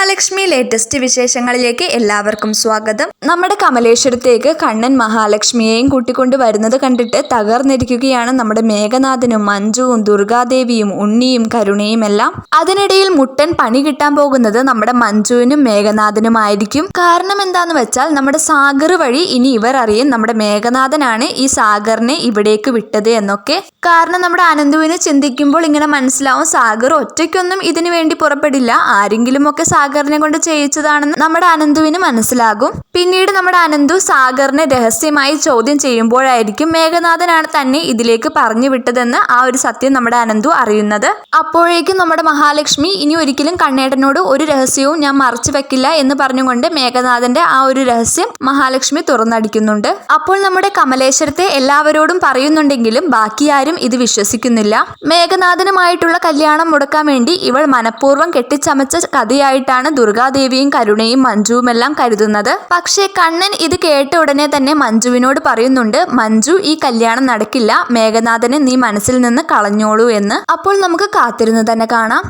Mahalakshmi latest വിശേഷങ്ങളിലേക്ക് എല്ലാവർക്കും സ്വാഗതം. നമ്മുടെ കമലേശ്വരത്തേക്ക് കണ്ണൻ മഹാലക്ഷ്മിയെയും കൂട്ടിക്കൊണ്ട് വരുന്നത് കണ്ടിട്ട് തകർന്നിരിക്കുകയാണ് നമ്മുടെ മേഘനാഥനും മഞ്ജുവും ദുർഗാദേവിയും ഉണ്ണിയും കരുണയും എല്ലാം. അതിനിടയിൽ മുട്ടൻ പണി കിട്ടാൻ പോകുന്നത് നമ്മുടെ മഞ്ജുവിനും മേഘനാഥനുമായിരിക്കും. കാരണം എന്താന്ന് വെച്ചാൽ നമ്മുടെ സാഗർ വഴി ഇനി ഇവർ അറിയും നമ്മുടെ മേഘനാഥനാണ് ഈ സാഗറിനെ ഇവിടേക്ക് വിട്ടത് എന്നൊക്കെ. കാരണം നമ്മുടെ അനന്തുവിനെ ചിന്തിക്കുമ്പോൾ ഇങ്ങനെ മനസ്സിലാവും, സാഗർ ഒറ്റയ്ക്കൊന്നും ഇതിനു വേണ്ടി പുറപ്പെടില്ല, ആരെങ്കിലും ഒക്കെ സാഗറിനെ കൊണ്ട് ചെയ്യിച്ചതാണെന്ന് നമ്മുടെ അനന്തുവിന് മനസ്സിലാകും. പിന്നീട് നമ്മുടെ അനന്തു സാഗറിനെ രഹസ്യമായി ചോദ്യം ചെയ്യുമ്പോഴായിരിക്കും മേഘനാഥനാണ് തന്നെ ഇതിലേക്ക് പറഞ്ഞു വിട്ടതെന്ന് ആ ഒരു സത്യം നമ്മുടെ അനന്തു അറിയുന്നത്. അപ്പോഴേക്കും നമ്മുടെ മഹാലക്ഷ്മി ഇനി ഒരിക്കലും കണ്ണേട്ടനോട് ഒരു രഹസ്യവും ഞാൻ മറച്ചു വെക്കില്ല എന്ന് പറഞ്ഞുകൊണ്ട് മേഘനാഥന്റെ ആ ഒരു രഹസ്യം മഹാലക്ഷ്മി തുറന്നടിക്കുന്നുണ്ട്. അപ്പോൾ നമ്മുടെ കമലേശ്വരത്തെ എല്ലാവരോടും പറയുന്നുണ്ടെങ്കിലും ബാക്കി ആരും ഇത് വിശ്വസിക്കുന്നില്ല. മേഘനാഥനുമായിട്ടുള്ള കല്യാണം മുടക്കാൻ വേണ്ടി ഇവൾ മനഃപൂർവ്വം കെട്ടിച്ചമച്ച കഥയായിട്ടാണ് ദുർഗാദേവിയും കരുണയും മഞ്ജുവുമെല്ലാം കരുതുന്നത്. പക്ഷേ കണ്ണൻ ഇത് കേട്ട ഉടനെ തന്നെ മഞ്ജുവിനോട് പറയുന്നുണ്ട്, മഞ്ജു, ഈ കല്യാണം നടക്കില്ല, മേഘനാഥനെ നീ മനസ്സിൽ നിന്ന് കളഞ്ഞോളൂ എന്ന്. അപ്പോൾ നമുക്ക് കാത്തിരുന്ന് തന്നെ കാണാം.